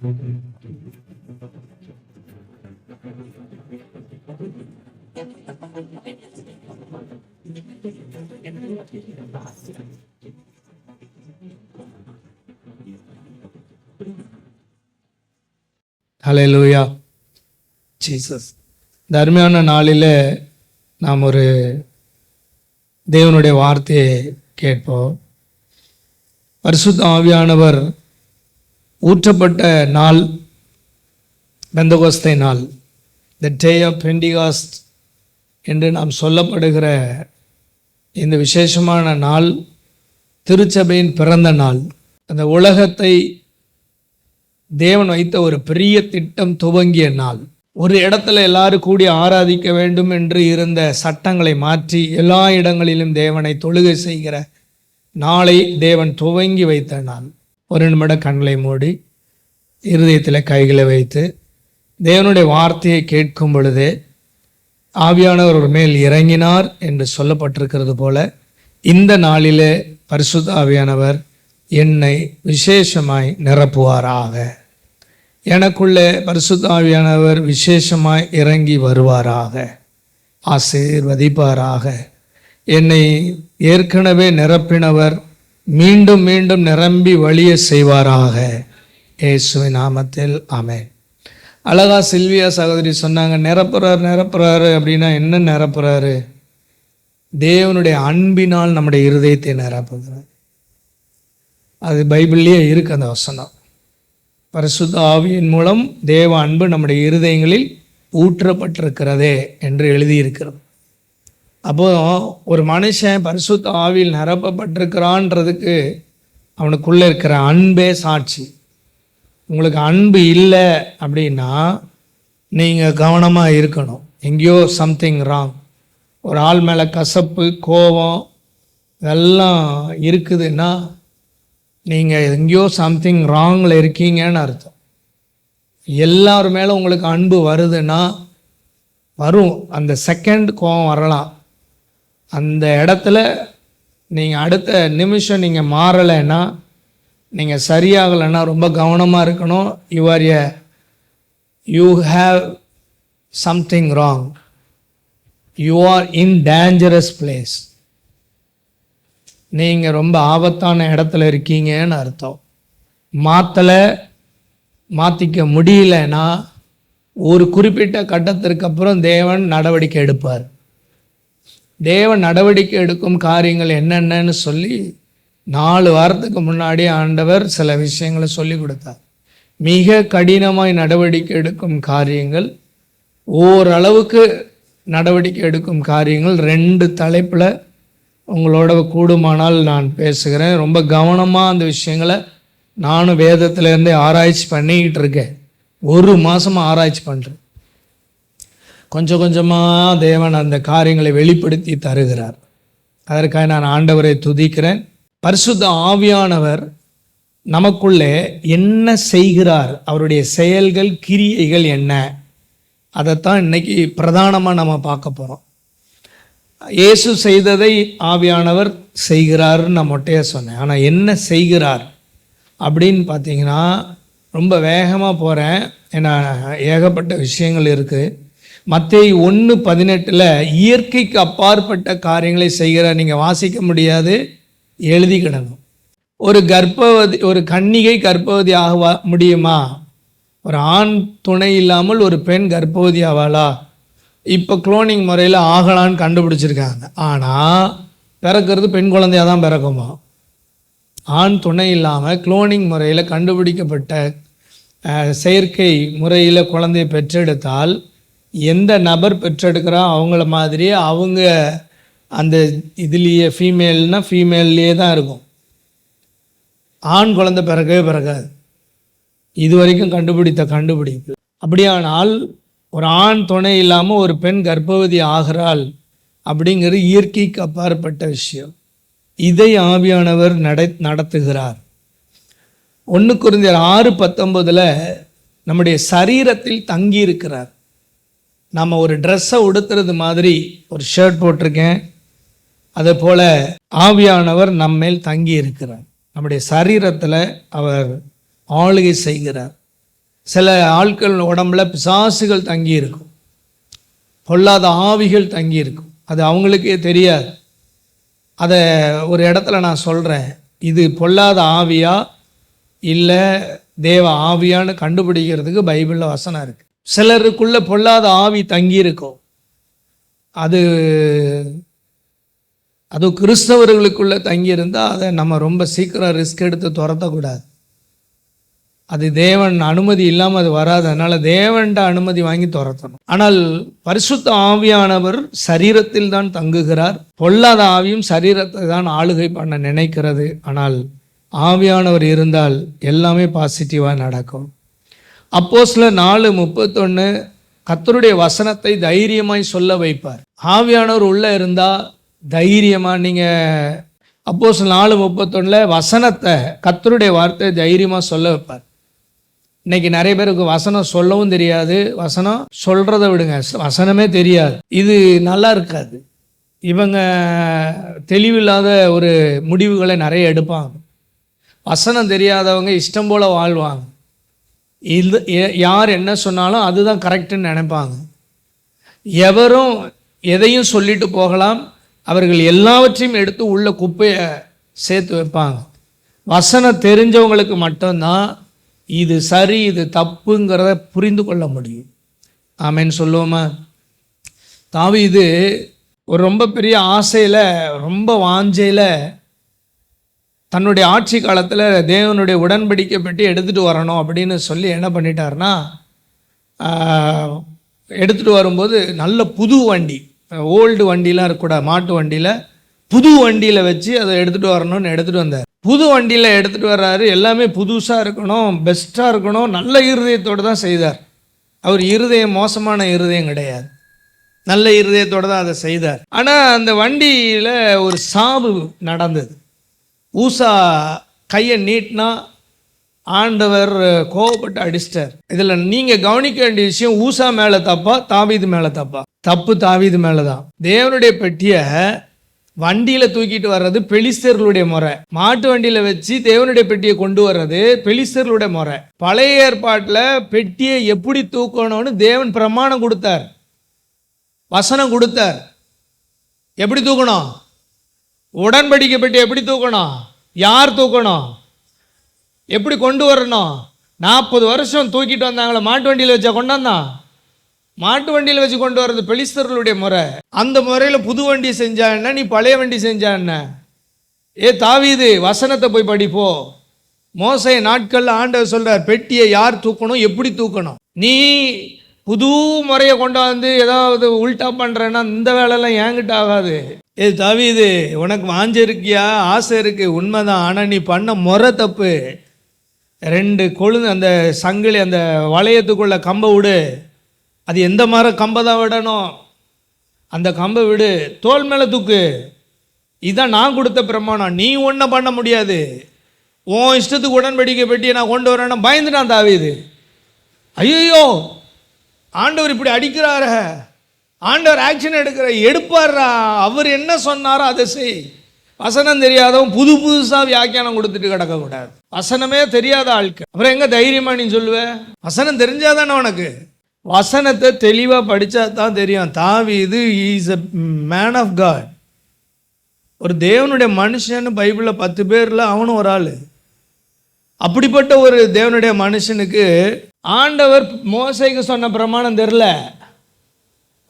ஹல்லேலூயா Jesus. இந்த அருமையான நாளில் நாம் ஒரு தேவனுடைய வார்த்தையை கேட்போம். பரிசுத்த ஆவியானவர் ஊற்றப்பட்ட நாள் பெந்தகோஸ்தே நாள், த டே ஆஃப் பெண்டிகாஸ்ட் என்று நாம் சொல்லப்படுகிற இந்த விசேஷமான நாள் திருச்சபையின் பிறந்த நாள். அந்த உலகத்தை தேவன் வைத்த ஒரு பெரிய திட்டம் துவங்கிய நாள். ஒரு இடத்துல எல்லாரும் கூடி ஆராதிக்க வேண்டும் என்று இருந்த சட்டங்களை மாற்றி எல்லா இடங்களிலும் தேவனை தொழுகை செய்கிற நாளை தேவன் துவங்கி வைத்த நாள். ஒரு நிமிடம் கண்களை மூடி இருதயத்தில் கைகளை வைத்து தேவனுடைய வார்த்தையை கேட்கும் பொழுதே ஆவியானவர் ஒரு மேல் இறங்கினார் என்று சொல்லப்பட்டிருக்கிறது போல, இந்த நாளிலே பரிசுத்த ஆவியானவர் என்னை விசேஷமாய் நிரப்புவாராக. எனக்குள்ளே பரிசுத்த ஆவியானவர் விசேஷமாய் இறங்கி வருவாராக, ஆசீர்வதிப்பாராக. என்னை ஏற்கனவே நிரப்பினவர் மீண்டும் மீண்டும் நிரம்பி வழிய செய்வாராக. இயேசுவின் நாமத்தில் ஆமென். அழகா சில்வியா சகோதரி சொன்னாங்க, நிரப்புறாரு அப்படின்னா என்ன நிரப்புறாரு? தேவனுடைய அன்பினால் நம்முடைய இருதயத்தை நிரப்புகிறார். அது பைபிள்லேயே இருக்கு அந்த வசனம். பரிசுத்த ஆவியின் மூலம் தேவ அன்பு நம்முடைய இருதயங்களில் ஊற்றப்பட்டிருக்கிறதே என்று எழுதியிருக்கிறது. அப்போ ஒரு மனுஷன் பரிசுத்த ஆவியில் நிரப்பப்பட்டிருக்கிறான்றதுக்கு அவனுக்குள்ளே இருக்கிற அன்பே சாட்சி. உங்களுக்கு அன்பு இல்லை அப்படின்னா நீங்கள் கவனமாக இருக்கணும். எங்கேயோ சம்திங் ராங். ஒரு ஆள் மேலே கசப்பு, கோபம் இதெல்லாம் இருக்குதுன்னா நீங்கள் எங்கேயோ சம்திங் ராங்கில் இருக்கீங்கன்னு அர்த்தம். எல்லார் மேலே உங்களுக்கு அன்பு வருதுன்னா வரும், அந்த செகண்ட் கோபம் வரலாம். அந்த இடத்துல நீங்கள் அடுத்த நிமிஷம் நீங்கள் மாறலைன்னா, நீங்கள் சரியாகலைன்னா ரொம்ப கவனமாக இருக்கணும். You have something wrong. You are in dangerous place. நீங்கள் ரொம்ப ஆபத்தான இடத்துல இருக்கீங்கன்னு அர்த்தம். மாற்றிக்க முடியலன்னா ஒரு குறிப்பிட்ட கட்டத்திற்கு அப்புறம் தேவன் நடவடிக்கை எடுப்பார். தேவன் நடவடிக்கை எடுக்கும் காரியங்கள் என்னென்னு சொல்லி 4 வாரத்துக்கு முன்னாடி ஆண்டவர் சில விஷயங்களை சொல்லி கொடுத்தார். மிக கடினமாய் நடவடிக்கை எடுக்கும் காரியங்கள், ஓரளவுக்கு நடவடிக்கை எடுக்கும் காரியங்கள் 2 தலைப்பில் உங்களோட கூடுமானால் நான் பேசுகிறேன். ரொம்ப கவனமாக அந்த விஷயங்களை நானும் வேதத்திலேருந்தே ஆராய்ச்சி பண்ணிக்கிட்டு இருக்கேன். 1 மாதமாக ஆராய்ச்சி பண்ணுறேன். கொஞ்சம் கொஞ்சமாக தேவன் அந்த காரியங்களை வெளிப்படுத்தி தருகிறார். அதற்காக நான் ஆண்டவரை துதிக்கிறேன். பரிசுத்த ஆவியானவர் நமக்குள்ளே என்ன செய்கிறார், அவருடைய செயல்கள், கிரியைகள் என்ன, அதைத்தான் இன்னைக்கு பிரதானமாக நம்ம பார்க்க போகிறோம். இயேசு செய்ததை ஆவியானவர் செய்கிறாருன்னு நான் மொட்டையாக சொன்னேன். ஆனால் என்ன செய்கிறார் அப்படின்னு பார்த்தீங்கன்னா, ரொம்ப வேகமாக போகிறேன், ஏன்னா ஏகப்பட்ட விஷயங்கள் இருக்குது. மத்தேயு 1:18 இயற்கைக்கு அப்பாற்பட்ட காரியங்களை செய்கிறார். நீங்கள் வாசிக்க முடியாது, எழுதிக்கிடணும். ஒரு கன்னிகை கர்ப்பவதி ஆக முடியுமா? ஒரு ஆண் துணை இல்லாமல் ஒரு பெண் கர்ப்பவதி ஆவாளா? இப்போ குளோனிங் முறையில் ஆகலான்னு கண்டுபிடிச்சிருக்காங்க. ஆனால் பிறக்கிறது பெண் குழந்தையாக தான் பிறக்குமா. ஆண் துணை இல்லாமல் குளோனிங் முறையில் கண்டுபிடிக்கப்பட்ட செயற்கை முறையில் குழந்தையை பெற்றெடுத்தால் எந்த நபர் பெற்றெடுக்கிறா அவங்கள மாதிரியே அவங்க அந்த இதுலேயே ஃபீமேல்லையே தான் இருக்கும். ஆண் குழந்தை பிறக்காது. இது வரைக்கும் கண்டுபிடிப்பு. அப்படியானால் ஒரு ஆண் துணை இல்லாமல் ஒரு பெண் கர்ப்பவதி ஆகிறாள் அப்படிங்கிறது இயற்கைக்கு அப்பாற்பட்ட விஷயம். இதை ஆவியானவர் நடத்துகிறார். 1 கொரிந்தியர் 6:19 நம்முடைய சரீரத்தில் தங்கி இருக்கிறார். நம்ம ஒரு ட்ரெஸ்ஸை உடுத்துறது மாதிரி ஒரு ஷர்ட் போட்டிருக்கேன், அதே போல் ஆவியானவர் நம்மேல் தங்கி இருக்கிறார். நம்முடைய சரீரத்தில் அவர் ஆளுகை செய்கிறார். சில ஆட்கள் உடம்புல பிசாசுகள் தங்கி இருக்கும், பொல்லாத ஆவிகள் தங்கி இருக்கும். அது அவங்களுக்கே தெரியாது. அதை ஒரு இடத்துல நான் சொல்கிறேன், இது பொல்லாத ஆவியா இல்லை தேவ ஆவியான்னு கண்டுபிடிக்கிறதுக்கு பைபிளில் வசனம் இருக்குது. சிலருக்குள்ள பொல்லாத ஆவி தங்கி இருக்கும். அது கிறிஸ்தவர்களுக்குள்ளே தங்கியிருந்தால் அதை நம்ம ரொம்ப சீக்கிரம் ரிஸ்க் எடுத்து துரத்தக்கூடாது. அது தேவன் அனுமதி இல்லாமல் அது வராது. அதனால் தேவன்ட அனுமதி வாங்கி துரத்தணும். ஆனால் பரிசுத்த ஆவியானவர் சரீரத்தில் தான் தங்குகிறார். பொல்லாத ஆவியும் சரீரத்தை தான் ஆளுகை பண்ண நினைக்கிறது. ஆனால் ஆவியானவர் இருந்தால் எல்லாமே பாசிட்டிவாக நடக்கும். அப்போஸ்தலர் 4:31 கர்த்தருடைய வசனத்தை தைரியமாய் சொல்ல வைப்பார். ஆவியானவர் உள்ளே இருந்தால் தைரியமாக நீங்கள் அப்போஸ்தலர் 4:31 வசனத்தை கர்த்தருடைய வார்த்தை தைரியமாக சொல்ல வைப்பார். இன்னைக்கு நிறைய பேருக்கு வசனம் சொல்லவும் தெரியாது, வசனம் சொல்கிறத விடுங்க, வசனமே தெரியாது. இது நல்லா இருக்காது. இவங்க தெளிவில்லாத ஒரு முடிவுகளை நிறைய எடுப்பாங்க. வசனம் தெரியாதவங்க இஷ்டம் போல் வாழ்வாங்க. இது யார் என்ன சொன்னாலும் அதுதான் கரெக்டுன்னு நினைப்பாங்க. எவரும் எதையும் சொல்லிட்டு போகலாம், அவர்கள் எல்லாவற்றையும் எடுத்து உள்ள குப்பையை சேர்த்து வைப்பாங்க. வசனம் தெரிஞ்சவங்களுக்கு மட்டும்தான் இது சரி இது தப்புங்கிறத புரிந்து கொள்ள முடியும். ஆமேன்னு சொல்லுவோமா? தாவீது ஒரு ரொம்ப பெரிய ஆசையில், ரொம்ப வாஞ்சையில் தன்னுடைய ஆட்சி காலத்தில் தேவனுடைய உடன்படிக்கை பெட்டி எடுத்துகிட்டு வரணும் அப்படின்னு சொல்லி என்ன பண்ணிட்டார்னா, எடுத்துகிட்டு வரும்போது நல்ல புது வண்டி, ஓல்டு வண்டிலாம் இருக்கக்கூடாது, மாட்டு வண்டியில் புது வண்டியில் வச்சு அதை எடுத்துகிட்டு வரணும்னு எடுத்துகிட்டு வந்தார். புது வண்டியில் எடுத்துகிட்டு வர்றாரு. எல்லாமே புதுசாக இருக்கணும், பெஸ்ட்டாக இருக்கணும், நல்ல இருதயத்தோடு தான் செய்தார். அவர் இருதயம் மோசமான இருதயம் கிடையாது, நல்ல இருதயத்தோடு தான் அதை செய்தார். ஆனால் அந்த வண்டியில் ஒரு சாவு நடந்தது. ஊசா கையை நீட்டினா ஆண்டவர் கோவப்பட்டு அடிச்சிட்டார். இதில் நீங்கள் கவனிக்க வேண்டிய விஷயம், ஊசா மேலே தப்பா தாவீது மேலே தப்பா? தப்பு தாவீது மேலே தான். தேவனுடைய பெட்டியை வண்டியில் தூக்கிட்டு வர்றது பெலிஸ்தர்களுடைய முறை, மாட்டு வண்டியில் வச்சு தேவனுடைய பெட்டியை கொண்டு வர்றது பெலிஸ்தர்களுடைய முறை. பழைய ஏற்பாட்டில் பெட்டியை எப்படி தூக்கணும்னு தேவன் பிரமாணம் கொடுத்தார், வசனம் கொடுத்தார். எப்படி தூக்கணும்? உடன்படிக்கை பெட்டி எப்படி தூக்கணும்? யார் தூக்கணும்? எப்படி கொண்டு வரணும்? 40 வருஷம் தூக்கிட்டு வந்தாங்களே, மாட்டு வண்டியில் வச்சா கொண்டாந்தான். மாட்டு வண்டியில் வச்சு கொண்டு வர்றது பெலிஸ்தர்களுடைய முறை. அந்த முறையில் புது வண்டி செஞ்சா என்ன, நீ பழைய வண்டி செஞ்சா என்ன? தாவீது வசனத்தை போய் படிப்போ. மோசே நாட்களில் ஆண்டவர் சொல்றார், பெட்டியை யார் தூக்கணும், எப்படி தூக்கணும். நீ புது முறையை கொண்டாந்து ஏதாவது உல்டா பண்ணுறேன்னா இந்த வேலையெல்லாம் என்கிட்ட ஆகாது. தாவீது, உனக்கு வாஞ்ச இருக்கியா, ஆசை இருக்கு, உண்மைதான். ஆனால் நீ பண்ண முறை தப்பு. 2 கொழுந்து அந்த சங்கிலி அந்த வளையத்துக்குள்ள கம்பை விடு. அது எந்த மாதிரி கம்பை தான் விடணும், அந்த கம்பை விடு, தோல் மேலே தூக்கு. இதுதான் நான் கொடுத்த பிரமாணம். நீ ஒன்றும் பண்ண முடியாது. உன் இஷ்டத்துக்கு உடன்படிக்கை பெட்டியை நான் கொண்டு வரேன்னா பயந்துட்டான் தாவீது. ஐயோ, ஆண்டவர் இப்படி அடிக்கிறார, ஆண்டவர் ஆக்ஷன் எடுப்பாரா, அவர் என்ன சொன்னாரோ அதை செய். வசனம் தெரியாதவன் புதுசாக வியாக்கியானம் கொடுத்துட்டு கிடக்கக்கூடாது. வசனமே தெரியாத ஆட்கள் அப்புறம் எங்கே தைரியமா நீ சொல்லுவேன்? வசனம் தெரிஞ்சாதானே உனக்கு. வசனத்தை தெளிவாக படித்தா தான் தெரியும். தாவீது is a man of God, ஒரு தேவனுடைய மனுஷன்னு பைபிளில் 10 பேரில் அவனும் ஒரு ஆள். அப்படிப்பட்ட ஒரு தேவனுடைய மனுஷனுக்கு ஆண்டவர் மோசேக்கு சொன்ன பிரமாணம் தெரில,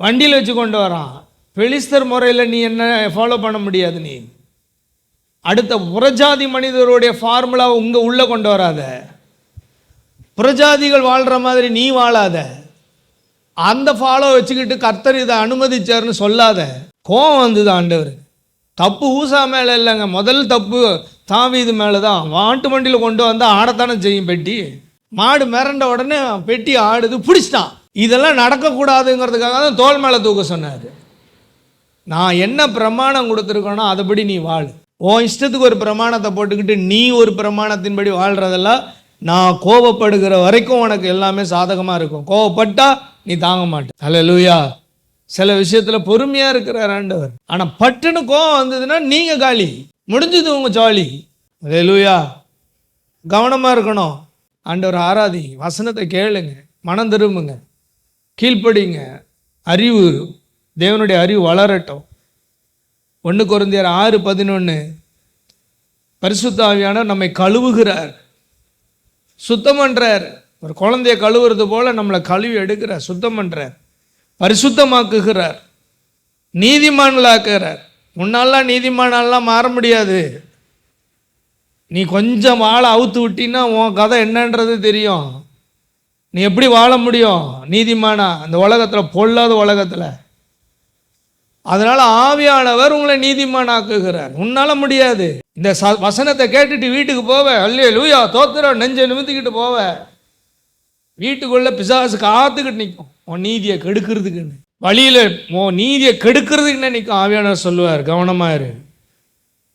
வண்டியில் வச்சு கொண்டு வரான். பெலிஸ்தர் முறையில் நீ என்ன ஃபாலோ பண்ண முடியாது. நீ அடுத்த புறஜாதி மனிதருடைய ஃபார்முலாவை உள்ளே கொண்டு வராத. புறஜாதிகள் வாழ்கிற மாதிரி நீ வாழாத. அந்த ஃபாலோ வச்சுக்கிட்டு கர்த்தர் இதை அனுமதிச்சார்னு சொல்லாத. கோவம் வந்தது ஆண்டவர். தப்பு ஊசா மேலே இல்லைங்க, முதல் தப்பு தாவீது மேலே தான். மாட்டு வண்டியில் கொண்டு வந்தால் ஆடத்தானே செய்யும் பெட்டி. மாடு மிரண்ட உடனே பெட்டி ஆடுது, பிடிச்சிட்டான். இதெல்லாம் நடக்கக்கூடாதுங்கிறதுக்காக தான் தோல் மேலே தூக்க சொன்னார். நான் என்ன பிரமாணம் கொடுத்துருக்கேனோ அதுபடி நீ வாழ். உன் இஷ்டத்துக்கு ஒரு பிரமாணத்தை போட்டுக்கிட்டு நீ ஒரு பிரமாணத்தின்படி வாழ்கிறதெல்லாம் நான் கோபப்படுகிற வரைக்கும் உனக்கு எல்லாமே சாதகமாக இருக்கும். கோபப்பட்டா நீ தாங்க மாட்டேன். அல்லேலூயா. சில விஷயத்தில் பொறுமையாக இருக்கிறார் ஆண்டவர். ஆனால் பட்டுன்னு கோபம் வந்ததுன்னா நீங்கள் காலி, முடிஞ்சது உங்கள் ஜாலி. அல்லேலூயா. கவனமாக இருக்கணும். ஆண்டவர் ஆராதிங்க, வசனத்தை கேளுங்க, மனம் திரும்புங்க, கீழ்ப்படிங்க, அறிவு தேவனுடைய அறிவு வளரட்டும். 1 கொரிந்தியர் 6:11 பரிசுத்த ஆவியானவர் நம்மை கழுவுகிறார், சுத்தம் பண்றார். ஒரு குழந்தைய கழுவுறது போல நம்மளை கழுவி எடுக்கிறார், சுத்தம் பண்றார், பரிசுத்தமாக்குகிறார், நீதிமான்களாக்குகிறார். முன்னாலாம் நீதிமானெல்லாம் மாற முடியாது. நீ கொஞ்சம் வாழை அவுத்து விட்டின்னா உன் கதை என்னன்றது தெரியும். நீ எப்படி வாழ முடியும் நீதிமானா அந்த உலகத்தில், பொல்லாத உலகத்தில்? அதனால் ஆவியானவர் உங்களை நீதிமானாக்குகிறார். உன்னால் முடியாது. இந்த வசனத்தை கேட்டுட்டு வீட்டுக்கு போவ, அல்லேலூயா தோத்திரம் நெஞ்சை நிமித்திக்கிட்டு போவ, வீட்டுக்குள்ளே பிசாசு காத்துக்கிட்டு நிற்கும் உன் நீதியை கெடுக்கிறதுக்குன்னு. வழியில் உன் நீதியை கெடுக்கிறதுக்குன்னு நிற்கும். ஆவியானவர் சொல்லுவார், கவனமாக இரு,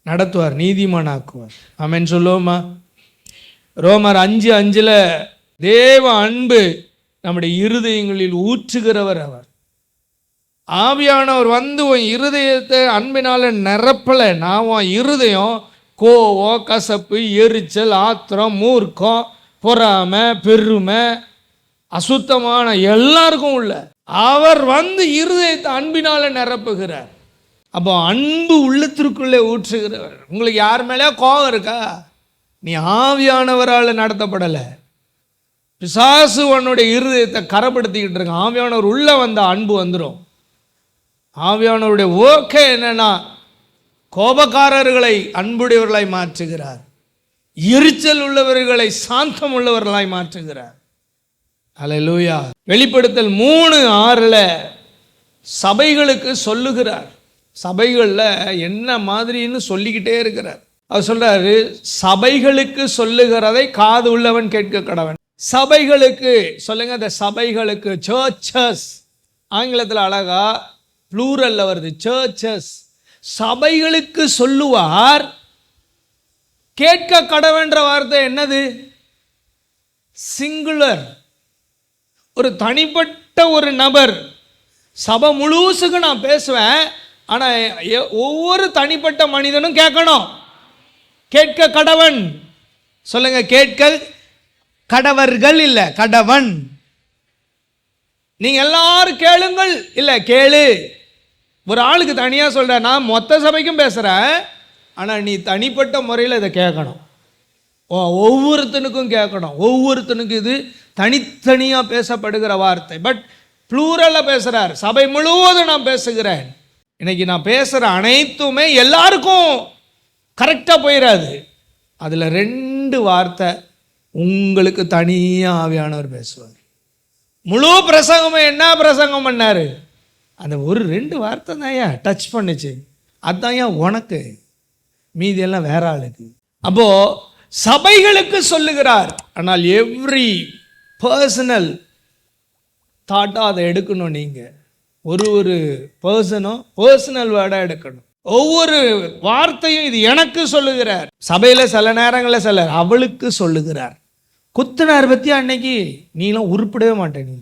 நடத்துவார், நீதிமானாக்குவார். ஆமென் சொல்லுவோமா? ரோமர் 5:5 தேவ அன்பு நம்முடைய இருதயங்களில் ஊற்றுகிறவர் அவர். ஆவியானவர் வந்து உன் இருதயத்தை அன்பினால நிரப்பலை, நான் உன் இருதயம் கோவம், கசப்பு, எரிச்சல், ஆத்திரம், மூர்க்கம், பொறாமை, பெருமை, அசுத்தமான எல்லாருக்கும் உள்ள அவர் வந்து இருதயத்தை அன்பினால நிரப்புகிறார். அப்போ அன்பு உள்ளத்திற்குள்ளே ஊற்றுகிறவர். உங்களுக்கு யார் மேலே கோபம் இருக்கா? நீ ஆவியானவரால் நடத்தப்படலை. பிசாசு உன்னுடைய இருதயத்தை கரப்படுத்திக்கிட்டு இருக்க. ஆவியானவர் உள்ளே வந்த அன்பு வந்துடும். ஆவியானவருடைய ஓகே என்னன்னா, கோபக்காரர்களை அன்புடையவர்களாய் மாற்றுகிறார், எரிச்சல் உள்ளவர்களை சாந்தம் உள்ளவர்களாய் மாற்றுகிறார். அல்லேலூயா. வெளிப்படுத்தல் 3:6 சபைகளுக்கு சொல்லுகிறார். சபைகளில் என்ன மாதிரின்னு சொல்லிக்கிட்டே இருக்கிறார். அவர் சொல்றாரு, சபைகளுக்கு சொல்லுகிறதை காது உள்ளவன் கேட்க கடவன். சபைகளுக்கு சொல்லுங்க, அந்த சபைகளுக்கு, சர்ச்சஸ், ஆங்கிலத்தில் அழகா ப்ளூரல்ல வருது, சர்ச்சஸ். சபைகளுக்கு சொல்லுவார். கேட்க கடவன்ற வார்த்தை என்னது? சிங்குலர், ஒரு தனிப்பட்ட ஒரு நபர். சபை முழுசுக்கு நான் பேசுவேன், ஆனால் ஒவ்வொரு தனிப்பட்ட மனிதனும் கேட்கணும். கேட்க கடவன். சொல்லுங்க, கேட்க கடவர்கள் இல்லை, கடவன். நீங்க எல்லாரும் கேளுங்கள் இல்லை, கேளு. ஒரு ஆளுக்கு தனியாக சொல்ற, நான் மொத்த சபைக்கும் பேசுகிறேன், ஆனால் நீ தனிப்பட்ட முறையில் இதை கேட்கணும். ஒவ்வொருத்தனுக்கும் கேட்கணும். ஒவ்வொருத்தனுக்கும் இது தனித்தனியாக பேசப்படுகிற வார்த்தை. பட் ப்ளூரலில் பேசுகிறார். சபை முழுவதும் நான் பேசுகிறேன். இன்னைக்கு நான் பேசுகிற அனைத்துமே எல்லாருக்கும் கரெக்டாக போயிடாது. அதில் 2 வார்த்தை உங்களுக்கு தனியாக ஆவியானவர் பேசுவார். முழு பிரசங்கமே என்ன பிரசங்கம் பண்ணார், அந்த ஒரு 2 வார்த்தை தான் ஏன் டச் பண்ணுச்சு. அதுதான் ஏன் உனக்கு, மீதியெல்லாம் வேற ஆளுக்கு. அப்போ சபைகளுக்கு சொல்லுகிறார். ஆனால் எவ்ரி பர்சனல் தாட்டாக அதை எடுக்கணும். நீங்கள் ஒரு பர்சனும் பர்சனல் வேர்டாக எடுக்கணும். ஒவ்வொரு வார்த்தையும் இது எனக்கு சொல்லுகிறார். சபையில் சில நேரங்களில் சிலர் அவளுக்கு சொல்லுகிறார். குத்துனார் பற்றி அன்னைக்கு நீலாம் உருப்பிடவே மாட்டேன். நீ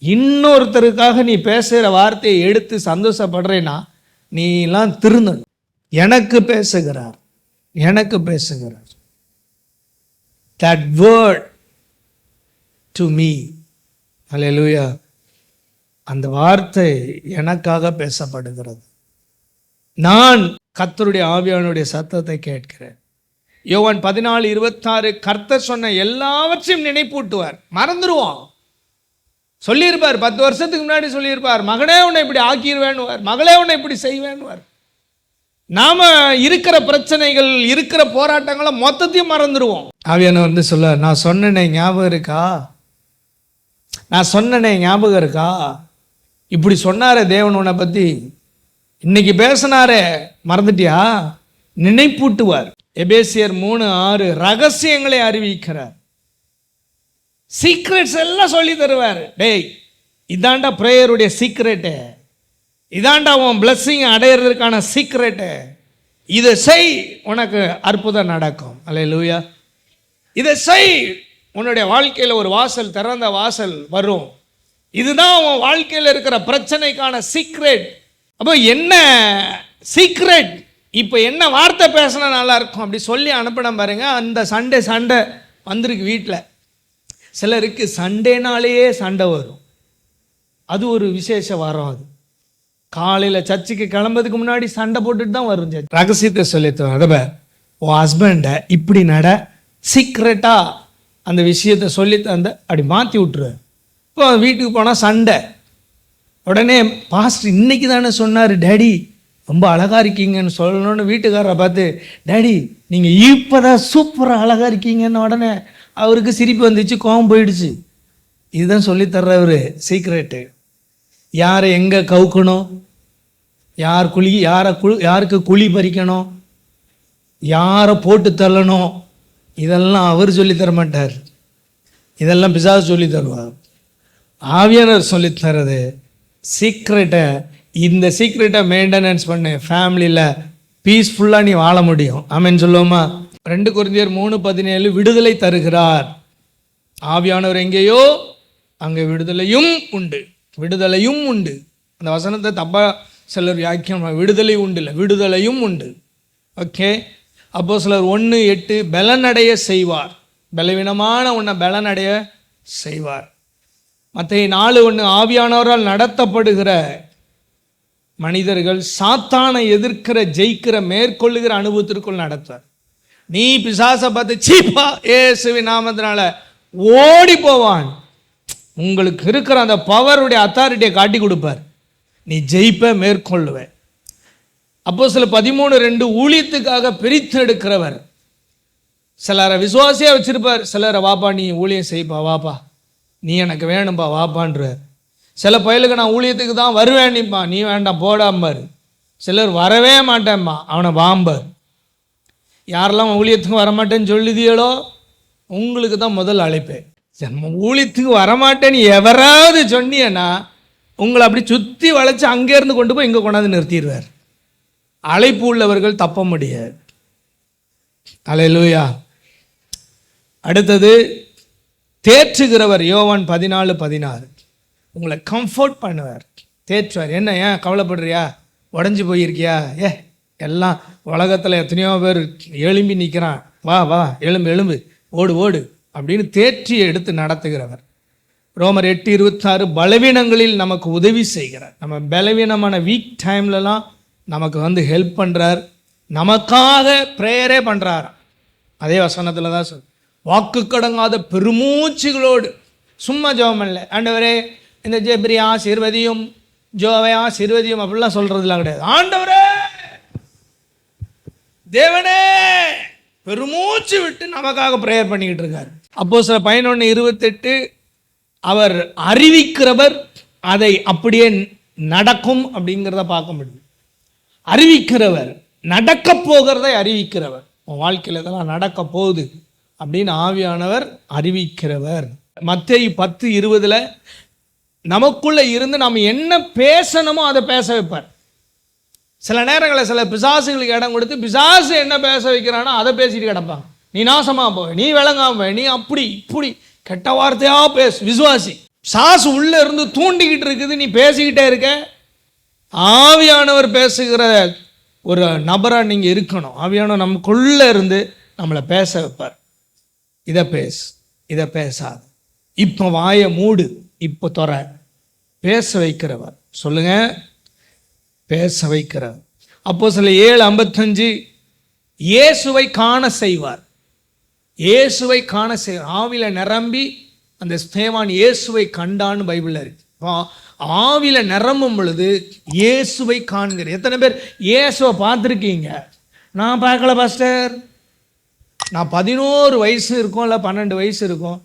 இன்னொருத்தருக்காக நீ பேசுகிற வார்த்தையை எடுத்து சந்தோஷப்படுறேன்னா நீலாம் திருந்தணும். எனக்கு பேசுகிறார், எனக்கு பேசுகிறார். That word to me. Hallelujah. அந்த வார்த்தை எனக்காக பேசப்படுகிறது. நான் கர்த்தருடைய ஆவியானுடைய சத்தத்தை கேட்கிறேன். யோவான் 14:26 கர்த்தர் சொன்ன எல்லாவற்றையும் நினைப்பூட்டுவார். மறந்துடுவோம். சொல்லியிருப்பார், 10 வருஷத்துக்கு முன்னாடி சொல்லியிருப்பார், மகனே உன்னை இப்படி ஆக்கிடுவேன்னுவார், மகளே உன்னை இப்படி செய்வேன்னுவார். நாம இருக்கிற பிரச்சனைகள், இருக்கிற போராட்டங்களை மொத்தத்தையும் மறந்துடுவோம். ஆவியானவர் வந்து சொல்ல, நான் சொன்னனே ஞாபகம் இருக்கா, நான் சொன்னனே ஞாபகம் இருக்கா, இப்படி சொன்னாரே தேவன் உன்னை பற்றி, இன்னைக்கு பேசினாரே மறந்துட்டியா, நினைப்பூட்டுவார். எபேசியர் 3:6 ரகசியங்களை அறிவிக்கிறார். சீக்ரெட்ஸ் எல்லாம் சொல்லி தருவார். டேய், இதாண்டா பிரேயருடைய சீக்ரெட்டு, இதாண்டா உன் பிளஸ்ஸிங் அடையிறதுக்கான சீக்ரெட்டு, இதை செய் உனக்கு அற்புதம் நடக்கும். அல்லேலூயா. இதை செய், உன்னுடைய வாழ்க்கையில் ஒரு வாசல், திறந்த வாசல் வரும். இதுதான் உன் வாழ்க்கையில் இருக்கிற பிரச்சனைக்கான சீக்ரெட். அப்போ என்ன சீக்ரெட், இப்போ என்ன வார்த்தை பேசினா நல்லா இருக்கும் அப்படி சொல்லி அனுப்பின பாருங்க. அந்த சண்டே வந்திருக்கு வீட்டில். சிலருக்கு சண்டேனாலேயே சண்டை வரும். அது ஒரு விசேஷ வாரம். அது காலையில் சர்ச்சுக்கு கிளம்புறதுக்கு முன்னாடி சண்டை போட்டுட்டு தான் வரும். ரகசியத்தை சொல்லித்தோம். அதை உன் ஹஸ்பண்டை இப்படி நட, சீக்ரெட்டாக அந்த விஷயத்தை சொல்லி தந்த அப்படி மாற்றி விட்டுரு. இப்போ வீட்டுக்கு போனால் சண்டை. உடனே பாஸ்டர் இன்னைக்கு தானே சொன்னார் டேடி ரொம்ப அழகாக இருக்கீங்கன்னு சொல்லணும்னு வீட்டுக்காரரை பார்த்து, டேடி நீங்கள் இப்போ தான் சூப்பராக அழகாக இருக்கீங்கன்னு உடனே அவருக்கு சிரிப்பு வந்துச்சு, கோவம் போயிடுச்சு. இதுதான் சொல்லித்தர்றவர் சீக்ரெட்டு. யாரை எங்கே கவுக்கணும், யாருக்கு குழி பறிக்கணும், யாரை போட்டு தள்ளணும், இதெல்லாம் அவர் சொல்லித்தர மாட்டார். இதெல்லாம் பிசாசு சொல்லி தருவார். ஆவியானவர் சொல்லித்தரது சீக்ரெட்டை. இந்த சீக்ரெட்டை மெயின்டெனன்ஸ் பண்ணு, ஃபேமிலியில் பீஸ்ஃபுல்லாக நீ வாழ முடியும். ஆமென் சொல்லுவோமா? 2 கொரிந்தியர் 3:17 விடுதலை தருகிறார். ஆவியானவர் எங்கேயோ அங்கே விடுதலையும் உண்டு, விடுதலையும் உண்டு. அந்த வசனத்தை தப்பாக சிலர் வியாக்கியம், விடுதலை உண்டு இல்லை, விடுதலையும் உண்டு. ஓகே. அப்போஸ்தலர் 1:8 பலனடைய செய்வார், பலவீனமான உன்னை பலனடைய செய்வார். மத்தேயு 4:1 ஆவியானவரால் நடத்தப்படுகிற மனிதர்கள் சாத்தானை எதிர்க்கிற, ஜெயிக்கிற, மேற்கொள்ளுகிற அனுபவத்திற்குள் நடத்துவார். நீ பிசாசை பார்த்து சீப்பா இயேசுவின் நாமத்தினால ஓடி போவான். உங்களுக்கு இருக்கிற அந்த பவருடைய அத்தாரிட்டியை காட்டி கொடுப்பார். நீ ஜெயிப்ப, மேற்கொள்ளுவ. அப்போஸ்தலர் 13:2 ஊழியத்துக்காக பிரித்து எடுக்கிறவர். சிலரை விசுவாசியாக வச்சிருப்பார், சிலரை வாப்பா நீ ஊழியம் செய்ப்பா, வாப்பா நீ எனக்கு வேணும்பா வாப்பான்றார். சில பயலுக்கு நான் ஊழியத்துக்கு தான் வருவேன்ப்பா, நீ வேண்டாம் போடாம்பார். சிலர் வரவே மாட்டேன்ப்பா, அவனை வாம்பார். யாரெல்லாம் ஊழியத்துக்கு வரமாட்டேன்னு சொல்லுதியோ உங்களுக்கு தான் முதல் அழைப்பேன். ஊழியத்துக்கு வரமாட்டேன்னு எவராவது சொன்னியன்னா உங்களை அப்படி சுற்றி வளைச்சி அங்கேருந்து கொண்டு போய் இங்கே கொண்டாந்து நிறுத்திடுவார். அழைப்பு உள்ளவர்கள் தப்ப முடியாது. அல்லேலூயா. அடுத்தது தேற்றுகிறவர். யோவான் 14:16 உங்களை கம்ஃபர்ட் பண்ணுவார், தேற்றுவார். என்ன ஏன் கவலைப்படுறியா, உடஞ்சி போயிருக்கியா, எல்லாம் உலகத்தில் எத்தனையோ பேர் எழும்பி நிற்கிறான், வா வா எலும்பு எலும்பு ஓடு ஓடு அப்படின்னு தேற்றி எடுத்து நடத்துகிறவர். ரோமர் 8:26 பலவீனங்களில் நமக்கு உதவி செய்கிறார். நம்ம பலவீனமான வீக் டைம்லலாம் நமக்கு ஹெல்ப் பண்ணுறார், நமக்காக ப்ரேயரே பண்ணுறார். அதே வசனத்தில் தான் சொல், வாக்கு கடங்காத பெருமூச்சுகளோடு சும்மா ஜெபம் இல்லை, ஆண்டவரே இந்த ஜெப்ரி ஆசீர்வதியும், ஜோவை ஆசீர்வதியும் அப்படிலாம் சொல்கிறதுலாம் கிடையாது. ஆண்டவரே தேவனே பெருமூச்சு விட்டு நமக்காக ப்ரேயர் பண்ணிக்கிட்டு இருக்கார். அப்போஸ்தலர் 11:28 அவர் அறிவிக்கிறவர், அதை அப்படியே நடக்கும் அப்படிங்கிறத பார்க்க முடியும். அறிவிக்கிறவர், நடக்க போகிறதை அறிவிக்கிறவர். உன் வாழ்க்கையில் இதெல்லாம் நடக்க போகுது அப்படின்னு ஆவியானவர் அறிவிக்கிறவர். மத்தேயு 10:20 நமக்குள்ள இருந்து நாம் என்ன பேசணுமோ அதை பேச வைப்பார். சில நேரங்களில் சில பிசாசுகளுக்கு இடம் கொடுத்து பிசாசு என்ன பேச வைக்கிறானோ அதை பேசிட்டு கிடப்பாங்க. நீ நாசமாக போவ, நீ விளங்காம, நீ அப்படி இப்படி கெட்ட வார்த்தையா பேசு. விசுவாசி சாசு உள்ள இருந்து தூண்டிக்கிட்டு இருக்குது, நீ பேசிக்கிட்டே இருக்க. ஆவியானவர் பேசுகிற ஒரு நபராக நீங்கள் இருக்கணும். ஆவியானவர் நமக்குள்ள இருந்து நம்மளை பேச வைப்பார். இதை பேசு, இதை பேசாது, இப்போ வாயை மூடு, இப்போ தொற, பேச வைக்கிறவர். சொல்லுங்க, பேச வைக்கிறவர். அப்போஸ்தலர் 7:55 இயேசுவை காண செய்வார். இயேசுவை காண செய்வார். ஆவில நிரம்பி அந்த ஸ்தேவான் இயேசுவை கண்டான்னு பைபிளில் இருக்கு. ஆவில நிரம்பும் பொழுது இயேசுவை காண்கிற. எத்தனை பேர் இயேசுவை பார்த்துருக்கீங்க? நான் பார்க்கல பாஸ்டர். நான் 11 வயசு இருக்கும், இல்லை 12 வயசு இருக்கும்.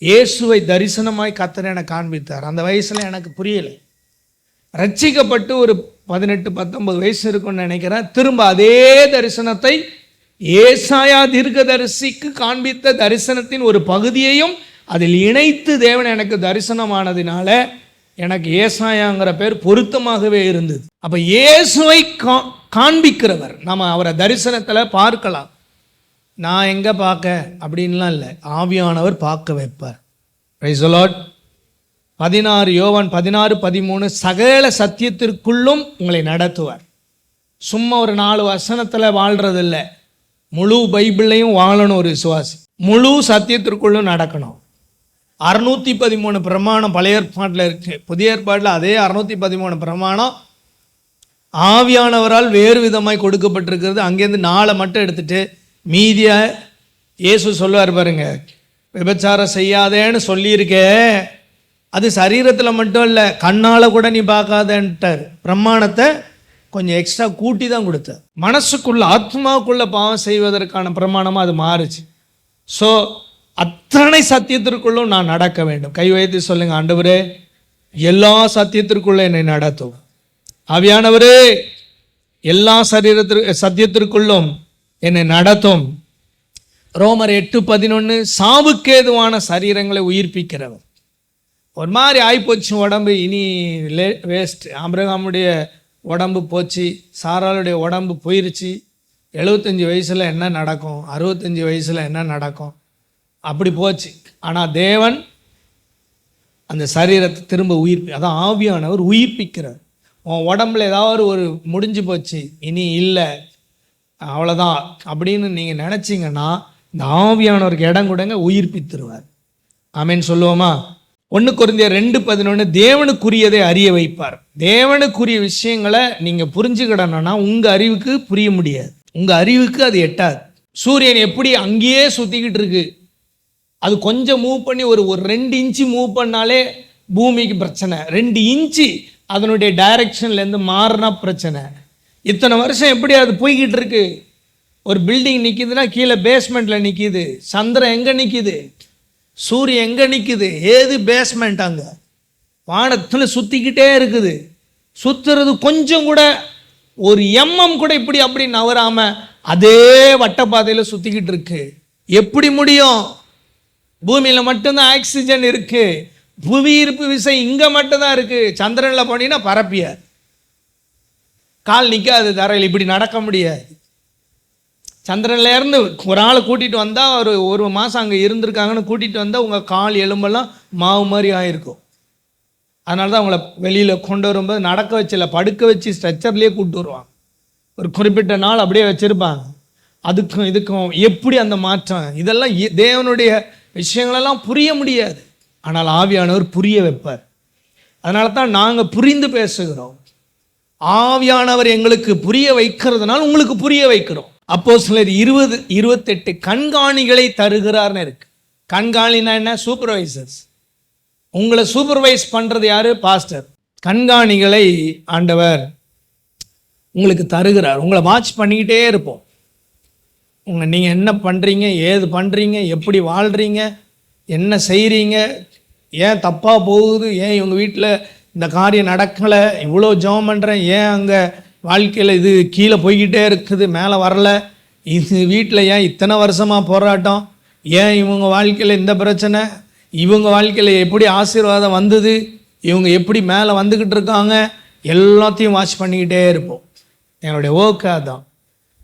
இயேசுவை தரிசனமாய் கர்த்தர் எனக்கு காண்பித்தார். அந்த வயசில் எனக்கு புரியலை. ரட்சிக்கப்பட்டு ஒரு 18-19 வயசு இருக்கும்னு நினைக்கிறேன். திரும்ப அதே தரிசனத்தை ஏசாயா தீர்க்கதரிசிக்கு காண்பித்த தரிசனத்தின் ஒரு பகுதியையும் அதில் இணைத்து தேவன் எனக்கு தரிசனமானதினால எனக்கு ஏசாயாங்கிற பேர் பொருத்தமாகவே இருந்தது. அப்போ இயேசுவை காண்பிக்கிறவர். நம்ம அவரை தரிசனத்தில் பார்க்கலாம். நான் எங்கே பார்க்க அப்படின்லாம் இல்லை, ஆவியானவர் பார்க்க வைப்பார். Praise the Lord. 16 யோவான் 16:13 சகல சத்தியத்திற்குள்ளும் உங்களை நடத்துவார். சும்மா ஒரு 4 வசனத்தில் வாழ்கிறதில்ல, முழு பைபிளையும் வாழணும் ஒரு விசுவாசி. முழு சத்தியத்திற்குள்ளும் நடக்கணும். 613 பிரமாணம் பழைய ஏற்பாட்டில் இருக்கு. புதிய ஏற்பாட்டில் அதே 613 பிரமாணம் ஆவியானவரால் வேறு விதமாய் கொடுக்கப்பட்டிருக்கிறது. அங்கேருந்து 4 மட்டும் எடுத்துட்டு மீதியை இயேசு சொல்லுவார் பாருங்க, விபச்சாரம் செய்யாதேன்னு சொல்லியிருக்கே, அது சரீரத்தில் மட்டும் இல்லை, கண்ணால் கூட நீ பார்க்காதேன்ட்டார். பிரமாணத்தை கொஞ்சம் எக்ஸ்ட்ரா கூட்டி தான் கொடுத்தார். மனசுக்குள்ள ஆத்மாவுக்குள்ள பாவம் செய்வதற்கான பிரமாணமாக அது மாறுச்சு. ஸோ அத்தனை சத்தியத்திற்குள்ளும் நான் நடக்க வேண்டும். கை வைத்து சொல்லுங்க, ஆண்டவரே எல்லா சத்தியத்திற்குள்ள என்னை நடத்தும். ஆவியானவரே எல்லா சத்தியத்திற்குள்ளும் என்னை நடத்தும். ரோமர் 8:11 சாவுக்கேதுவான சரீரங்களை உயிர்ப்பிக்கிறவர். ஒரு மாதிரி ஆயிப்போச்சு உடம்பு, இனி வேஸ்ட். ஆபிரகாமுடைய உடம்பு போச்சு, சாராளுடைய உடம்பு போயிருச்சு. 75 வயசில் என்ன நடக்கும், 65 வயசில் என்ன நடக்கும், அப்படி போச்சு. ஆனால் தேவன் அந்த சரீரத்தை திரும்ப அதான் ஆவியானவர் உயிர்ப்பிக்கிறார். உன் உடம்புல ஏதாவது ஒரு முடிஞ்சு போச்சு, இனி இல்லை, அவ்வளோதான் அப்படின்னு நீங்கள் நினச்சிங்கன்னா இந்த ஆவியானவருக்கு இடம் கொடுங்க, உயிர்ப்பித்துருவார். ஆமேன்னு சொல்லுவோமா? 1 கொரிந்தியர் 2:11 தேவனுக்குரியதை அறிய வைப்பார். தேவனுக்குரிய விஷயங்களை நீங்கள் புரிஞ்சுக்கிடணும்னா உங்கள் அறிவுக்கு புரிய முடியாது, உங்கள் அறிவுக்கு அது எட்டாது. சூரியன் எப்படி அங்கேயே சுற்றிக்கிட்டு இருக்கு, அது கொஞ்சம் மூவ் பண்ணி ஒரு 2 இன்ச்சு மூவ் பண்ணாலே பூமிக்கு பிரச்சனை. 2 இன்ச்சு அதனுடைய டைரக்ஷன்லேருந்து மாறினா பிரச்சனை. இத்தனை வருஷம் எப்படி அது போய்கிட்டு இருக்கு. ஒரு பில்டிங் நிற்கிதுன்னா கீழே பேஸ்மெண்ட்டில் நிற்கிது. சந்திரன் எங்கே நிற்கிது, சூரியன் எங்கே நிற்குது, ஏது பேஸ்மெண்ட் அங்கே வானத்தில் சுற்றிக்கிட்டே இருக்குது. சுற்றுறது கொஞ்சம் கூட ஒரு எம்எம் கூட இப்படி அப்படி நவராமல் அதே வட்டப்பாதையில் சுற்றிக்கிட்டு இருக்கு. எப்படி முடியும்? பூமியில் மட்டும்தான் ஆக்சிஜன் இருக்குது, புவி ஈர்ப்பு விசை இங்கே மட்டும்தான் இருக்குது. சந்திரனில் போனீங்கன்னா பரப்பிய கால் நிற்காது தரையில், இப்படி நடக்க முடியாது. சந்திரன்லேருந்து ஒரு ஆளை கூட்டிகிட்டு வந்தால் ஒரு மாதம் அங்கே இருந்திருக்காங்கன்னு கூட்டிகிட்டு வந்தால் உங்கள் கால் எலும்பெல்லாம் மாவு மாதிரி ஆகிருக்கும். அதனால தான் அவங்கள வெளியில் கொண்டு வரும்போது நடக்க வச்சில்ல, படுக்க வச்சு ஸ்ட்ரெச்சர்லேயே கூப்பிட்டு வருவாங்க. ஒரு குறிப்பிட்ட நாள் அப்படியே வச்சுருப்பாங்க. அதுக்கும் இதுக்கும் எப்படி அந்த மாற்றம், இதெல்லாம் தேவனுடைய விஷயங்களெல்லாம் புரிய முடியாது. ஆனால் ஆவியானவர் புரிய வைப்பார். அதனால தான் நாங்கள் புரிந்து பேசுகிறோம். ஆவியானவர் எங்களுக்கு புரிய வைக்கிறதுனால உங்களுக்கு புரிய வைக்கிறோம். அப்போஸ்தலர் 20:28 கண்காணிகளை தருகிறார்னு இருக்கு. கண்காணினா என்ன? சூப்பர்வைசர்ஸ். உங்களை சூப்பர்வைஸ் பண்ணுறது யாரு? பாஸ்டர். கண்காணிகளை ஆண்டவர் உங்களுக்கு தருகிறார். உங்களை வாட்ச் பண்ணிக்கிட்டே இருப்போம். நீங்கள் என்ன பண்ணுறீங்க, ஏது பண்ணுறீங்க, எப்படி வாழ்கிறீங்க, என்ன செய்கிறீங்க, ஏன் தப்பாக போகுது, ஏன் இவங்க வீட்டில் இந்த காரியம் நடக்கலை, இவ்வளோ ஜெபம் பண்ணுறேன், ஏன் அங்கே வாழ்க்கையில் இது கீழே போய்கிட்டே இருக்குது, மேலே வரல, இது வீட்டில் ஏன் இத்தனை வருஷமாக போராட்டம், ஏன் இவங்க வாழ்க்கையில் இந்த பிரச்சனை, இவங்க வாழ்க்கையில் எப்படி ஆசீர்வாதம் வந்தது, இவங்க எப்படி மேலே வந்துக்கிட்டு இருக்காங்க, எல்லாத்தையும் வாட்ச் பண்ணிக்கிட்டே இருப்போம். என்னுடைய ஒர்க்கு அதுதான்.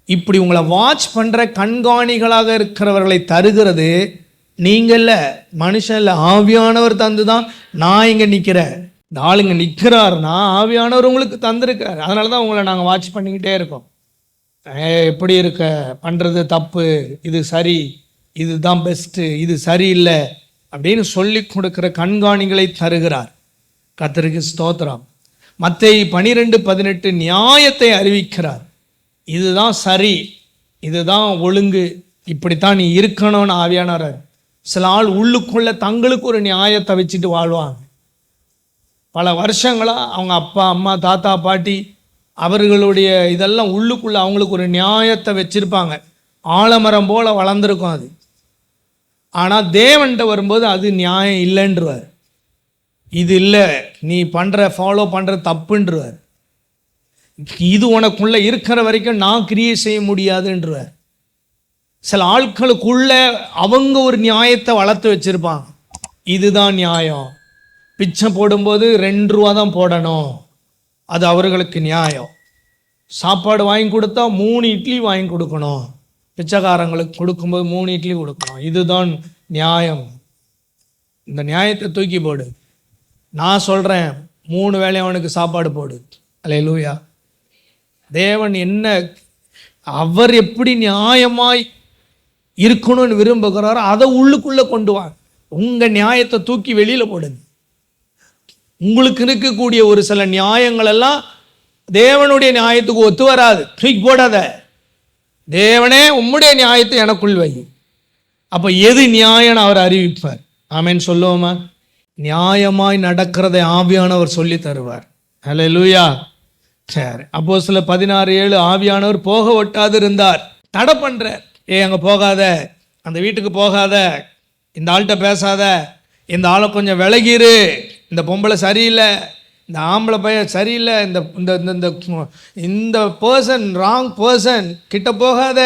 இப்படி உங்களை வாட்ச் பண்ணுற கண்காணிகளாக இருக்கிறவர்களை தருகிறது நீங்கள் இல்லை, மனுஷன் இல்லை, ஆவியானவர் தந்து தான் நான் இங்கே நிற்கிறேன். இந்த ஆளுங்க நிற்கிறாருன்னா ஆவியானவர் உங்களுக்கு தந்திருக்கார். அதனால தான் உங்களை நாங்கள் வாட்ச் பண்ணிக்கிட்டே இருக்கோம். எப்படி இருக்க, பண்ணுறது தப்பு, இது சரி, இதுதான் பெஸ்ட்டு, இது சரியில்லை அப்படின்னு சொல்லி கொடுக்குற கண்காணிகளை தருகிறார். கர்த்தருக்கு ஸ்தோத்திரம். மத்தேயு 12:18 நியாயத்தை அறிவிக்கிறார். இதுதான் சரி, இதுதான் ஒழுங்கு, இப்படித்தான் நீ இருக்கணும்னு ஆவியானவர். சில ஆள் உள்ளுக்குள்ள தங்களுக்கு ஒரு நியாயத்தை வச்சுட்டு வாழ்வாங்க. பல வருஷங்களாக அவங்க அப்பா அம்மா தாத்தா பாட்டி அவர்களுடைய இதெல்லாம் உள்ளுக்குள்ள அவங்களுக்கு ஒரு நியாயத்தை வச்சுருப்பாங்க. ஆலமரம் போல் வளர்ந்துருக்கும் அது. ஆனால் தேவன்கிட்ட வரும்போது அது நியாயம் இல்லைன்றவார். இது இல்லை, நீ ஃபாலோ பண்ணுற தப்புன்றவார். இது உனக்குள்ளே இருக்கிற வரைக்கும் நான் கிரியை செய்ய முடியாதுன்றவார். சில ஆட்களுக்குள்ள அவங்க ஒரு நியாயத்தை வளர்த்து வச்சுருப்பாங்க. இதுதான் நியாயம், பிச்சை போடும்போது 2 ரூபா தான் போடணும், அது அவர்களுக்கு நியாயம். சாப்பாடு வாங்கி கொடுத்தா 3 இட்லி வாங்கி கொடுக்கணும், பிச்சைக்காரங்களுக்கு கொடுக்கும்போது 3 இட்லி கொடுக்கணும், இதுதான் நியாயம். இந்த நியாயத்தை தூக்கி போடு. நான் சொல்கிறேன், 3 வேளை அவனுக்கு சாப்பாடு போடு. அல்லேலூயா. தேவன் என்ன, அவர் எப்படி நியாயமாய் இருக்கணும்னு விரும்புகிறாரோ அதை உள்ளுக்குள்ளே கொண்டு வாங்க. உங்கள் நியாயத்தை தூக்கி வெளியில் போடுங்க. உங்களுக்கு இருக்கக்கூடிய ஒரு சில நியாயங்கள் எல்லாம் தேவனுடைய நியாயத்துக்கு ஒத்து வராது, தூக்கி போடாத. தேவனே உம்முடைய நியாயத்தை எனக்குள் வை. அப்போ எது நியாயம்னு அவர் அறிவிப்பார். ஆமென் சொல்லுவோமா? நியாயமாய் நடக்கிறதை ஆவியானவர் சொல்லி தருவார். ஹல்லேலூயா. சரி, அப்போஸ்தலர் 16:7 ஆவியானவர் போக ஒட்டாது இருந்தார். தடை பண்ணுறார். அங்கே போகாத, அந்த வீட்டுக்கு போகாத, இந்த ஆள்கிட்ட பேசாத, இந்த ஆளை கொஞ்சம் விலகிரு, இந்த பொம்பளை சரியில்லை, இந்த ஆம்பளை பையன் சரியில்லை, இந்த இந்த இந்த பர்சன் ராங் பர்சன் கிட்ட போகாத.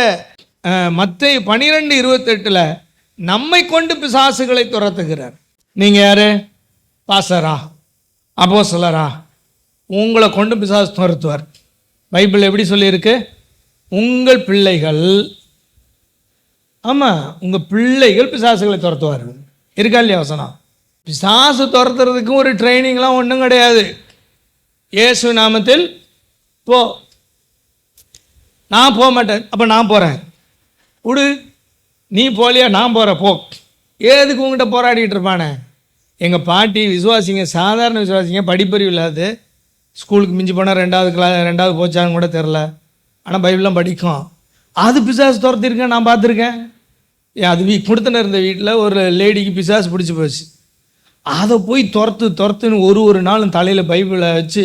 மத்தேயு 12:28 நம்மை கொண்டு பிசாசுகளை துரத்துகிறார். நீங்கள் யாரு? பாஸ்டரா, அப்போஸ்தலரா? உங்களை கொண்டு பிசாசு துரத்துவார். பைபிள் எப்படி சொல்லியிருக்கு? உங்கள் பிள்ளைகள், ஆமாம், உங்கள் பிள்ளைகள் பிசாசுகளை துரத்துவார்கள். இருக்கா இல்லையா வசனம்? பிசாசு துரத்துறதுக்கும் ஒரு ட்ரைனிங்லாம் ஒன்றும் கிடையாது. இயேசு நாமத்தில் போ. நான் போக மாட்டேன், அப்போ நான் போகிறேன். விடு, நீ போலியா, நான் போகிறேன் போ. ஏதுக்கு உங்கள்கிட்ட போராடிக்கிட்டு இருப்பானே? எங்கள் பாட்டி விசுவாசிங்க, சாதாரண விசுவாசிங்க, படிப்பறிவு இல்லாது, ஸ்கூலுக்கு மிஞ்சி போனால் 2வது போச்சான்னு கூட தெரில, ஆனால் பைபிள்லாம் படிக்கும். அது பிசாசு துரத்திருக்கேன், நான் பார்த்துருக்கேன். அது கொடுத்தன இருந்த வீட்டில் ஒரு லேடிக்கு பிசாசு பிடிச்சி போச்சு. அதை போய் துரத்துன்னு ஒரு நாளும் தலையில் பைபிளை வச்சு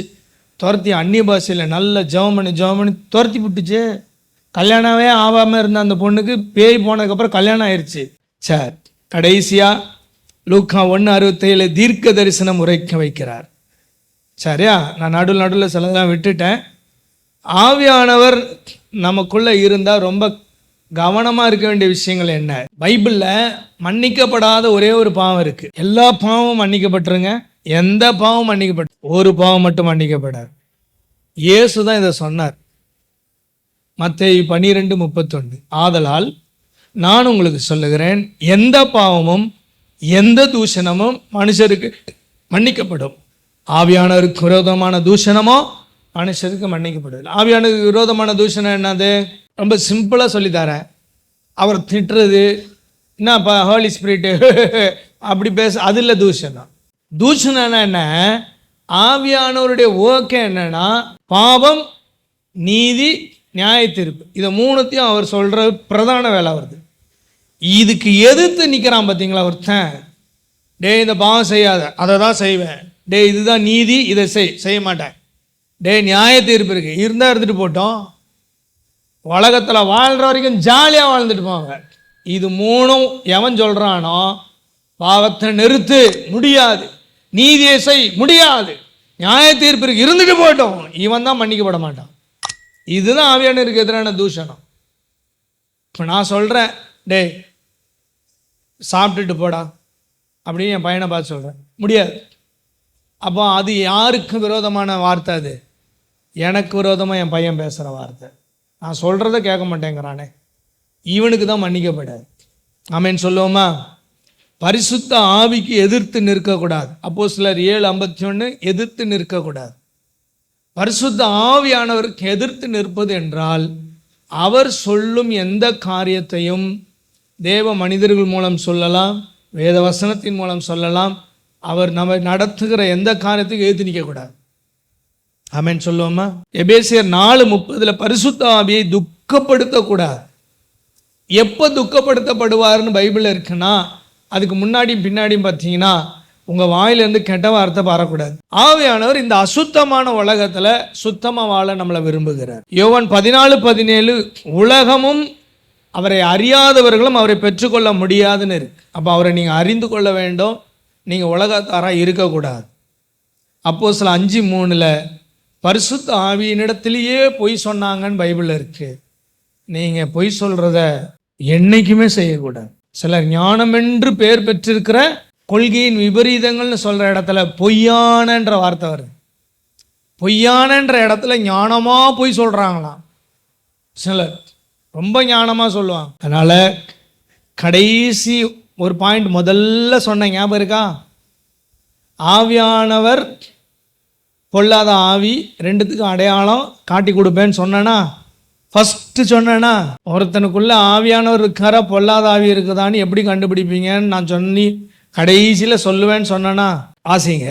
துரத்தி அந்நிய பாஷையில் நல்ல ஜெபம் பண்ணி துரத்தி விட்டுச்சு. கல்யாணமே ஆகாமல் இருந்த அந்த பொண்ணுக்கு பேய் போனதுக்கப்புறம் கல்யாணம் ஆயிடுச்சு. சார், கடைசியாக லூக்கா 1:67 தீர்க்க தரிசனம் உரைக்க வைக்கிறார். சரியா? நான் நடுவில் சிலதெல்லாம் விட்டுட்டேன். ஆவியானவர் நமக்குள்ளே இருந்தால் ரொம்ப கவனமாக இருக்க வேண்டிய விஷயங்கள் என்ன? பைபிளில் மன்னிக்கப்படாத ஒரே ஒரு பாவம் இருக்குது. எல்லா பாவமும் மன்னிக்கப்பட்டுருங்க, எந்த பாவம் மன்னிக்கப்பட்டு, ஒரு பாவம் மட்டும் மன்னிக்கப்படாது. இயேசு தான் இதை சொன்னார். மத்தேயு 12:31 ஆதலால் நான் உங்களுக்கு சொல்லுகிறேன், எந்த பாவமும் எந்த தூஷணமும் மனுஷருக்கு மன்னிக்கப்படும், ஆவியானவருக்கு விரோதமான தூஷணமோ மனுஷருக்கு மன்னிக்கப்படுது. ஆவியானவருக்கு விரோதமான தூஷணம் என்னது? ரொம்ப சிம்பிளாக சொல்லித்தரேன். அவர் திட்டுறது, என்னப்பா ஹோலி ஸ்பிரிட்டு அப்படி பேச, அது இல்லை தூஷணம். தூஷணம்னா என்ன? ஆவியானவருடைய ஒர்க்கே என்னன்னா பாவம், நீதி, நியாய தீர்ப்பு. இதை மூணுத்தையும் அவர் சொல்கிற பிரதான வேலை வருது. இதுக்கு எதிர்த்து நிற்கிறான் பார்த்தீங்களா ஒருத்தன்? டே இந்த பாவம் செய்யாத, அதை தான் செய்வேன். டே இதுதான் நீதி, இதை செய்ய மாட்டேன். டே நியாய தீர்ப்பு இருக்கு, இருந்தால் இருந்துட்டு போட்டோம். உலகத்தில் வாழ்கிற வரைக்கும் ஜாலியாக வாழ்ந்துட்டு போவாங்க. இது மூணும் எவன் சொல்கிறானோ, பாவத்தை நிறுத்து முடியாது, நீதியை செய் முடியாது, நியாய தீர்ப்பு இருக்கு இருந்துட்டு போட்டோம், இவன் தான் மன்னிக்கப்பட மாட்டான். இதுதான் ஆவியானவருக்கு எதிரான தூஷணம். இப்போ நான் சொல்கிறேன், டே சாப்பிட்டுட்டு போடா அப்படின்னு என் பையனை பார்த்து சொல்கிறேன், முடியாது. அப்போ அது யாருக்கு விரோதமான வார்த்தை? அது எனக்கு விரோதமாக என் பையன் பேசுகிற வார்த்தை. நான் சொல்கிறத கேட்க மாட்டேங்கிறானே, இவனுக்கு தான் மன்னிக்கப்படாது. ஆமென் சொல்லுவோமா? பரிசுத்த ஆவிக்கு எதிர்த்து நிற்கக்கூடாது. அப்போஸ்தலர் 7:51 எதிர்த்து நிற்கக்கூடாது. பரிசுத்த ஆவியானவருக்கு எதிர்த்து நிற்பது என்றால், அவர் சொல்லும் எந்த காரியத்தையும் தேவ மனிதர்கள் மூலம் சொல்லலாம், வேத வசனத்தின் மூலம் சொல்லலாம். அவர் நம்ம நடத்துகிற எந்த காரியத்துக்கும் எதிர்த்து நிற்கக்கூடாது. ஆமென் சொல்லுவோமா? எபேசியர் 4:30 பரிசுத்த ஆவியை துக்கப்படுத்தக்கூடாது. எப்போ துக்கப்படுத்தப்படுவார்னு பைபிளில் இருக்குன்னா, அதுக்கு முன்னாடியும் பின்னாடியும் பார்த்தீங்கன்னா உங்கள் வாயிலிருந்து கெட்ட வார்த்தை வரக்கூடாது. ஆவியானவர் இந்த அசுத்தமான உலகத்தில் சுத்தமாக வாழ நம்மளை விரும்புகிறார். யோவான் 14:17 உலகமும் அவரை அறியாதவர்களும் அவரை பெற்றுக்கொள்ள முடியாதுன்னு இருக்கு. அப்போ அவரை நீங்கள் அறிந்து கொள்ள வேண்டும், நீங்கள் உலகத்தாராக இருக்கக்கூடாது. அப்போஸ்தலர் 5:3 பரிசுத்த ஆவியினிடத்திலேயே பொய் சொன்னாங்கன்னு பைபிளில் இருக்குது. நீங்கள் பொய் சொல்கிறத என்னைக்குமே செய்யக்கூடாது. சிலர் ஞானம் என்று பெயர் பெற்றிருக்கிற கொள்கையின் விபரீதங்கள்னு சொல்கிற இடத்துல பொய்யானன்ற வார்த்தை வருது. பொய்யானன்ற இடத்துல ஞானமாக பொய் சொல்கிறாங்களாம். சிலர் ரொம்ப ஞானமாக சொல்லுவாங்க. அதனால் கடைசி ஒரு பாயிண்ட் முதல்ல சொன்ன ஞாபகம் இருக்கா? ஆவியானவர் பொல்லாத ஆவி, ரெண்டுத்துக்கும் அடையாளம் காட்டி கொடுப்பேன்னு சொன்னேன்னா ஃபஸ்ட்டு சொன்னேன்னா, ஒருத்தனுக்குள்ள ஆவியானவர் இருக்காரா பொல்லாத ஆவி இருக்குதான்னு எப்படி கண்டுபிடிப்பீங்கன்னு நான் சொல்லி கடைசியில் சொல்லுவேன்னு சொன்னேன்னா ஆசைங்க.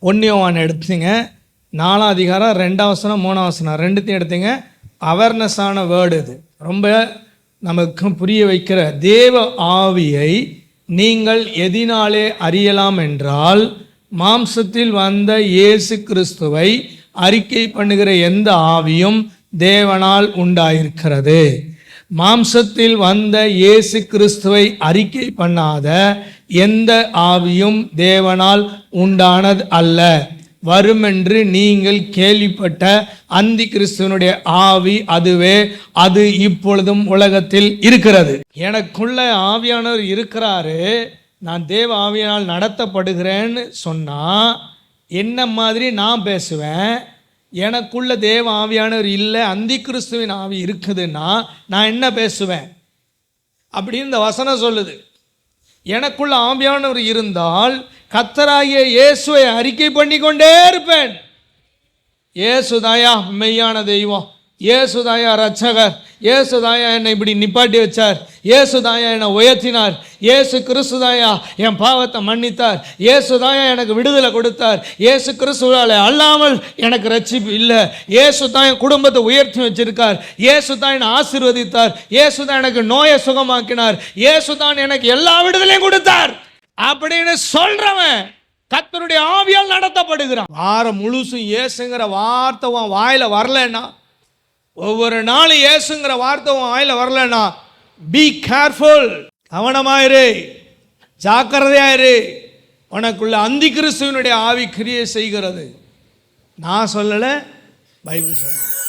1 யோவான் எடுத்துங்க, 4ஆம் அதிகாரம் 2ஆம் வசனம் 3ஆம் வசனம் ரெண்டுத்தையும் எடுத்துங்க. அவேர்னஸான வேர்டு இது, ரொம்ப நமக்கு புரிய வைக்கிற. தேவ ஆவியை நீங்கள் எதினாலே அறியலாம் என்றால், மாம்சத்தில் வந்த இயேசு கிறிஸ்துவை அறிக்கை பண்ணுகிற எந்த ஆவியும் தேவனால் உண்டாயிருக்கிறது. மாம்சத்தில் வந்த இயேசு கிறிஸ்துவை அறிக்கை பண்ணாத எந்த ஆவியும் தேவனால் உண்டானது அல்ல. வருமென்று நீங்கள் கேள்விப்பட்ட அந்தி கிறிஸ்துவனுடைய ஆவி அதுவே, அது இப்பொழுதும் உலகத்தில் இருக்கிறது. எனக்குள்ள ஆவியானவர் இருக்கிறாரு, நான் தேவ ஆவியானால் நடத்தப்படுகிறேன்னு சொன்னா என்ன மாதிரி நான் பேசுவேன். எனக்குள்ள தேவ ஆவியானவர் இல்லை, அந்தி கிறிஸ்துவின் ஆவி இருக்குதுன்னா நான் என்ன பேசுவேன் அப்படின்னு இந்த வசனம் சொல்லுது. எனக்குள்ள ஆவியானவர் இருந்தால் கர்த்தராகிய இயேசுவை அறிக்கை பண்ணி கொண்டே இருப்பேன். இயேசுதாயா மெய்யான தெய்வம், இயேசுதாயா ரட்சகர், இயேசுதாயா என்னை இப்படி நிப்பாட்டி வச்சார், இயேசுதாயா என்னை உயர்த்தினார், இயேசு கிறிஸ்துதாயா என் பாவத்தை மன்னித்தார், இயேசுதாயா எனக்கு விடுதலை கொடுத்தார், இயேசு கிறிஸ்துவால் அல்லாமல் எனக்கு ரட்சிப்பு இல்லை, இயேசு தான் என் குடும்பத்தை உயர்த்தி வச்சிருக்கார், இயேசு தான் என்னை ஆசீர்வதித்தார், இயேசு தான் எனக்கு நோயை சுகமாக்கினார், இயேசு தான் எனக்கு எல்லா விடுதலையும் கொடுத்தார் அப்படின்னு சொல்றவன் கர்த்தருடைய ஆவியால் நடத்தப்படுகிறான். வாரம் முழுசும் இயேசுங்கிற வார்த்தை உன் வாயில வரலன்னா, ஒவ்வொரு நாளும் இயேசுங்கிற வார்த்தை உன் வாயில வரலன்னா, பி கேர்ஃபுல், கவனமாயிரு, ஜாக்கிரதையாயிரு. உனக்குள்ள அந்தி கிறிஸ்துவினுடைய ஆவி கிரியை செய்கிறது. நான் சொல்லலை, பைபிள் சொல்லுது.